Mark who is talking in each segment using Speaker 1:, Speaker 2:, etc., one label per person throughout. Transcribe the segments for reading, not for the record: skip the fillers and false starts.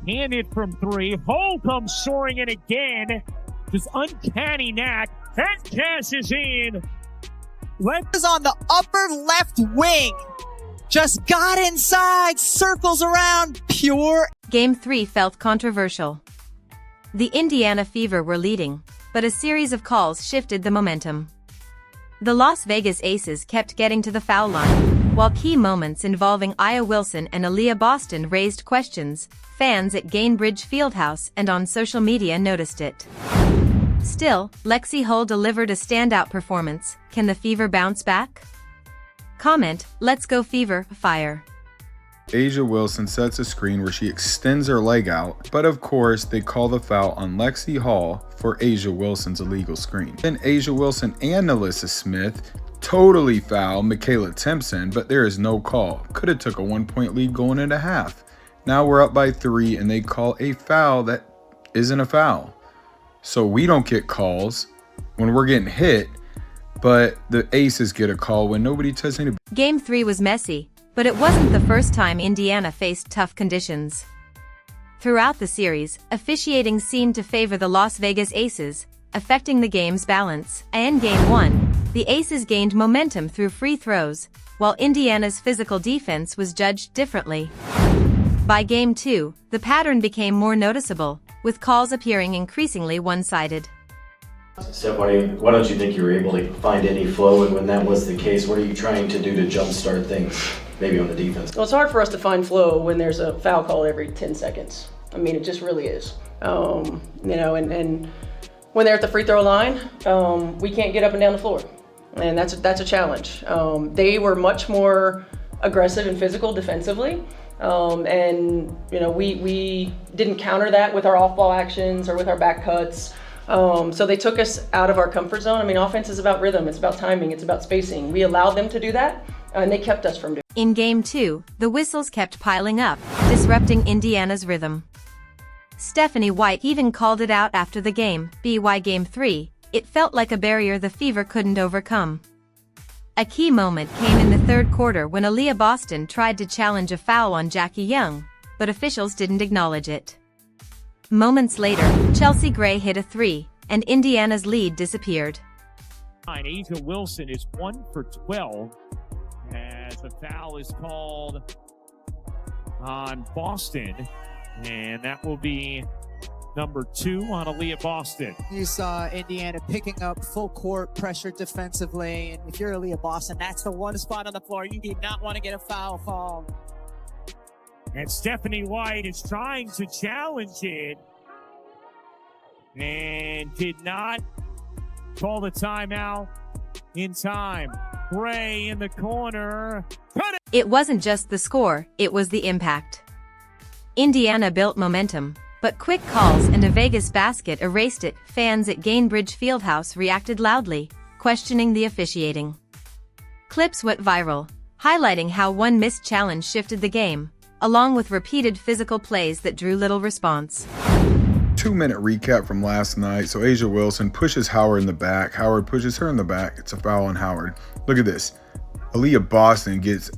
Speaker 1: Handed from three. Hole comes soaring in again. Just uncanny knack. And cashes in.
Speaker 2: Is on the upper left wing. Just got inside. Circles around. Pure.
Speaker 3: Game 3 felt controversial. The Indiana Fever were leading, but a series of calls shifted the momentum. The Las Vegas Aces kept getting to the foul line, while key moments involving Aya Wilson and Aaliyah Boston raised questions. Fans at Gainbridge Fieldhouse and on social media noticed it. Still, Lexi Hull delivered a standout performance. Can the Fever bounce back? Comment, "Let's go Fever, fire."
Speaker 4: A'ja Wilson sets a screen where she extends her leg out, but of course they call the foul on Lexi Hull for A'ja Wilson's illegal screen. Then A'ja Wilson and Nalissa Smith totally foul Michaela Timpson, but there is no call. Could have took a 1-point lead going into half. Now we're up by 3 and they call a foul that isn't a foul. So we don't get calls when we're getting hit, but the Aces get a call when nobody touches anybody.
Speaker 3: Game 3 was messy, but it wasn't the first time Indiana faced tough conditions. Throughout the series, officiating seemed to favor the Las Vegas Aces, affecting the game's balance. In Game 1, the Aces gained momentum through free throws, while Indiana's physical defense was judged differently. By Game 2, the pattern became more noticeable, with calls appearing increasingly one-sided.
Speaker 5: Steph, why don't you think you were able to find any flow, and when that was the case, what are you trying to do to jumpstart things, maybe on the defense?
Speaker 6: Well, it's hard for us to find flow when there's a foul call every 10 seconds. I mean, it just really is. And when they're at the free throw line, we can't get up and down the floor, and that's a challenge. They were much more aggressive and physical defensively, and we didn't counter that with our off-ball actions or with our back cuts. So they took us out of our comfort zone. I mean, offense is about rhythm, it's about timing, it's about spacing. We allowed them to do that, and they kept us from doing it.
Speaker 3: In Game 2, the whistles kept piling up, disrupting Indiana's rhythm. Stephanie White even called it out after the game. By Game 3, it felt like a barrier the Fever couldn't overcome. A key moment came in the third quarter when Aaliyah Boston tried to challenge a foul on Jackie Young, but officials didn't acknowledge it. Moments later, Chelsea Gray hit a 3, and Indiana's lead disappeared.
Speaker 1: A'ja Wilson is 1 for 12 as the foul is called on Boston, and that will be number 2 on Aaliyah Boston.
Speaker 2: You saw Indiana picking up full court pressure defensively, and if you're Aaliyah Boston, that's the one spot on the floor you do not want to get a foul called.
Speaker 1: And Stephanie White is trying to challenge it and did not call the timeout in time. Gray in the corner.
Speaker 3: It wasn't just the score, it was the impact. Indiana built momentum, but quick calls and a Vegas basket erased it. Fans at Gainbridge Fieldhouse reacted loudly, questioning the officiating. Clips went viral, highlighting how one missed challenge shifted the game, along with repeated physical plays that drew little response.
Speaker 4: 2-minute recap from last night. So A'ja Wilson pushes Howard in the back. Howard pushes her in the back. It's a foul on Howard. Look at this. Aaliyah Boston gets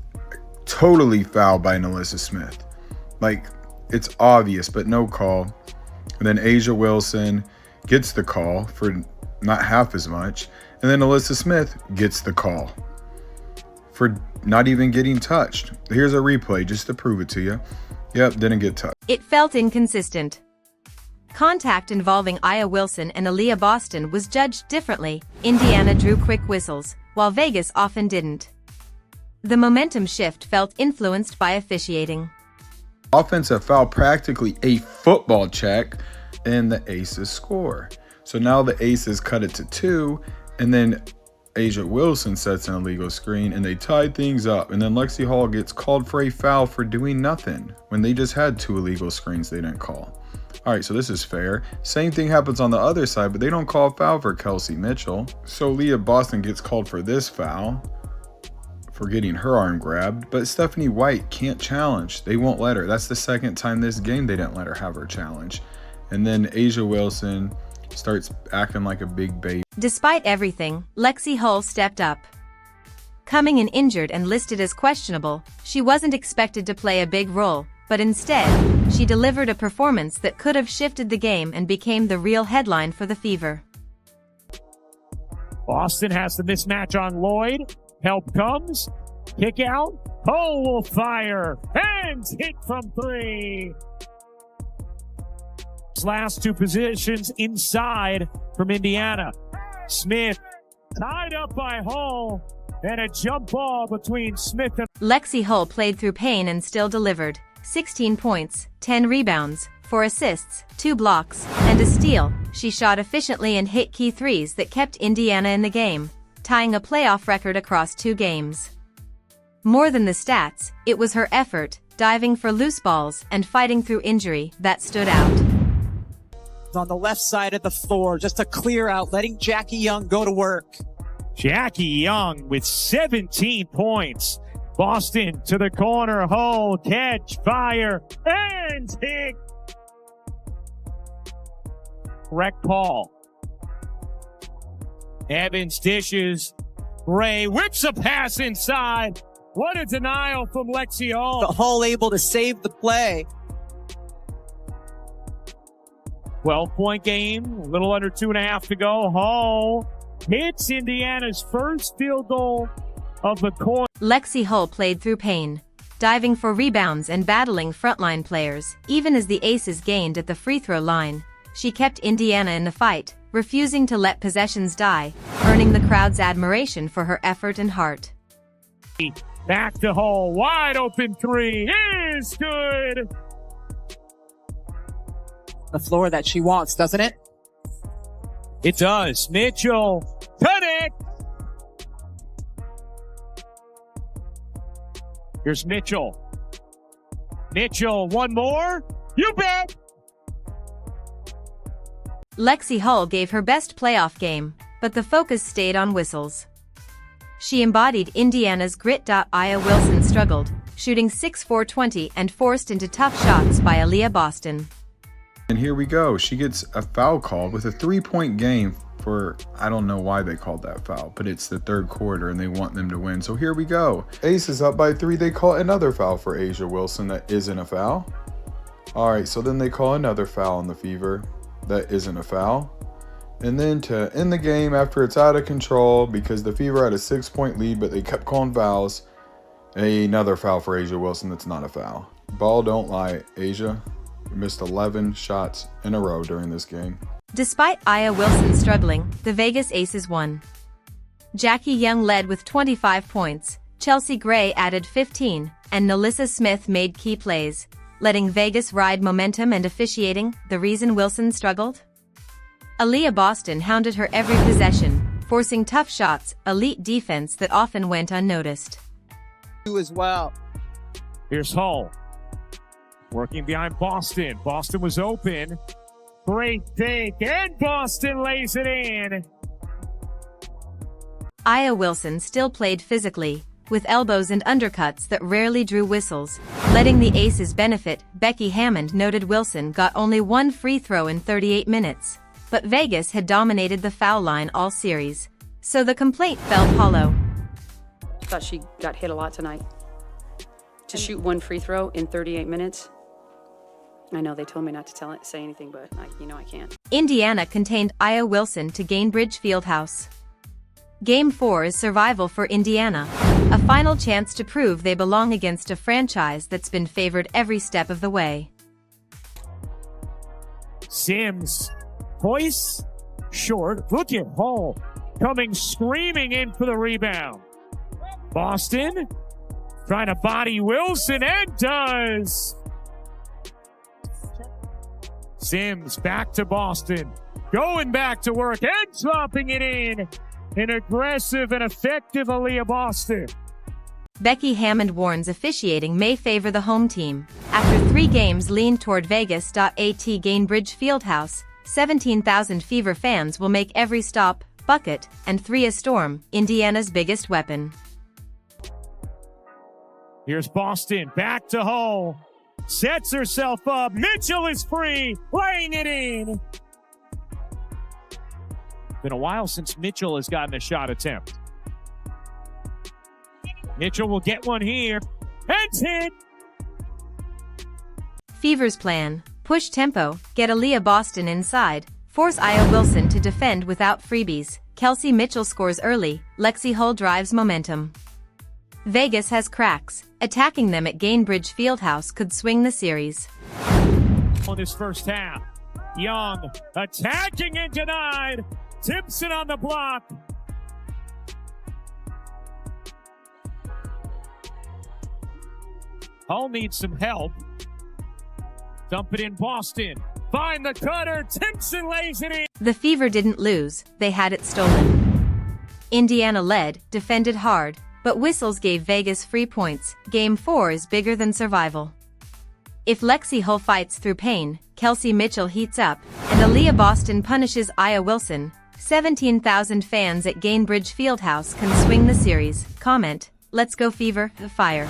Speaker 4: totally fouled by Nalissa Smith. Like, it's obvious, but no call. And then A'ja Wilson gets the call for not half as much. And then Nalissa Smith gets the call for not even getting touched. Here's a replay just to prove it to you. Yep, didn't get touched.
Speaker 3: It felt inconsistent. Contact involving Aya Wilson and Aaliyah Boston was judged differently. Indiana drew quick whistles, while Vegas often didn't. The momentum shift felt influenced by officiating.
Speaker 4: Offensive foul, practically a football check, and the Aces score. So now the Aces cut it to 2, and then A'ja Wilson sets an illegal screen, and they tied things up. And then Lexi Hull gets called for a foul for doing nothing when they just had 2 illegal screens they didn't call. All right, so this is fair. Same thing happens on the other side, but they don't call a foul for Kelsey Mitchell. So Aaliyah Boston gets called for this foul for getting her arm grabbed, but Stephanie White can't challenge. They won't let her. That's the second time this game they didn't let her have her challenge. And then A'ja Wilson starts acting like a big baby.
Speaker 3: Despite everything, Lexi Hull stepped up. Coming in injured and listed as questionable, she wasn't expected to play a big role, but instead, she delivered a performance that could have shifted the game and became the real headline for the Fever.
Speaker 1: Boston has the mismatch on Lloyd. Help comes. Kick out. Ho will fire. And hit from three. Last two positions inside from Indiana. Smith tied up by Hull. And a jump ball between Smith and
Speaker 3: Lexi Hull played through pain and still delivered. 16 points, 10 rebounds, 4 assists, 2 blocks, and a steal. She shot efficiently and hit key threes that kept Indiana in the game, tying a playoff record across 2 games. More than the stats, it was her effort, diving for loose balls and fighting through injury, that stood out.
Speaker 2: On the left side of the floor, just a clear out, letting Jackie Young go to work.
Speaker 1: Jackie Young with 17 points. Boston to the corner. Hull, catch, fire, and hit. Correct call. Evans dishes. Ray whips a pass inside. What a denial from Lexi Hull.
Speaker 2: The Hull able to save the play.
Speaker 1: 12-point game, a little under 2.5 to go. Hull hits Indiana's first field goal of the quarter.
Speaker 3: Lexi Hull played through pain, diving for rebounds and battling frontline players. Even as the Aces gained at the free throw line, she kept Indiana in the fight, refusing to let possessions die, earning the crowd's admiration for her effort and heart.
Speaker 1: Back to Hull, wide open three is good.
Speaker 2: The floor that she wants, doesn't it?
Speaker 1: It does. Mitchell, connect. Here's Mitchell. Mitchell, one more. You bet.
Speaker 3: Lexi Hull gave her best playoff game, but the focus stayed on whistles. She embodied Indiana's grit. Aya Wilson struggled, shooting 6-4-20 and forced into tough shots by Aaliyah Boston.
Speaker 4: And here we go. She gets a foul called with a 3-point game for, I don't know why they called that foul, but it's the third quarter and they want them to win. So here we go. Ace is up by 3. They call another foul for A'ja Wilson that isn't a foul. All right, so then they call another foul on the Fever that isn't a foul. And then to end the game after it's out of control because the Fever had a 6-point lead, but they kept calling fouls, another foul for A'ja Wilson that's not a foul. Ball don't lie, A'ja. You missed 11 shots in a row during this game.
Speaker 3: Despite Aya Wilson struggling, the Vegas Aces won. Jackie Young led with 25 points, Chelsea Gray added 15, and Nalissa Smith made key plays, letting Vegas ride momentum and officiating, the reason Wilson struggled? Aaliyah Boston hounded her every possession, forcing tough shots, elite defense that often went unnoticed.
Speaker 2: You as well.
Speaker 1: Here's Hull. Working behind Boston. Boston was open. Great fake, and Boston lays it in.
Speaker 3: Aya Wilson still played physically, with elbows and undercuts that rarely drew whistles, letting the Aces benefit. Becky Hammond noted Wilson got only 1 free throw in 38 minutes, but Vegas had dominated the foul line all series, so the complaint fell hollow.
Speaker 7: I thought she got hit a lot tonight. To shoot 1 free throw in 38 minutes. I know they told me not to say anything, but I can't.
Speaker 3: Indiana contained Aya Wilson to Gainbridge Fieldhouse. Game 4 is survival for Indiana, a final chance to prove they belong against a franchise that's been favored every step of the way.
Speaker 1: Sims, hoist, short, look at Hull, coming screaming in for the rebound. Boston, trying to body Wilson, and does. Sims back to Boston, going back to work and dropping it in. An aggressive and effective Aaliyah Boston.
Speaker 3: Becky Hammond warns officiating may favor the home team. After 3 games leaned toward Vegas. At Gainbridge Fieldhouse, 17,000 Fever fans will make every stop, bucket, and 3 a storm, Indiana's biggest weapon.
Speaker 1: Here's Boston, back to Hull. Sets herself up. Mitchell is free, laying it in. Been a while since Mitchell has gotten a shot attempt. Mitchell will get one here. And hit.
Speaker 3: Fever's plan: push tempo, get Aaliyah Boston inside, force Aya Wilson to defend without freebies. Kelsey Mitchell scores early, Lexi Hull drives momentum. Vegas has cracks. Attacking them at Gainbridge Fieldhouse could swing the series.
Speaker 1: On this first half, Young attacking and denied. Timpson on the block. Hull needs some help. Dump it in Boston. Find the cutter. Timpson lays it in.
Speaker 3: The Fever didn't lose, they had it stolen. Indiana led, defended hard, but whistles gave Vegas free points. Game 4 is bigger than survival. If Lexi Hull fights through pain, Kelsey Mitchell heats up, and Aaliyah Boston punishes Aya Wilson, 17,000 fans at Gainbridge Fieldhouse can swing the series. Comment: let's go Fever, the fire.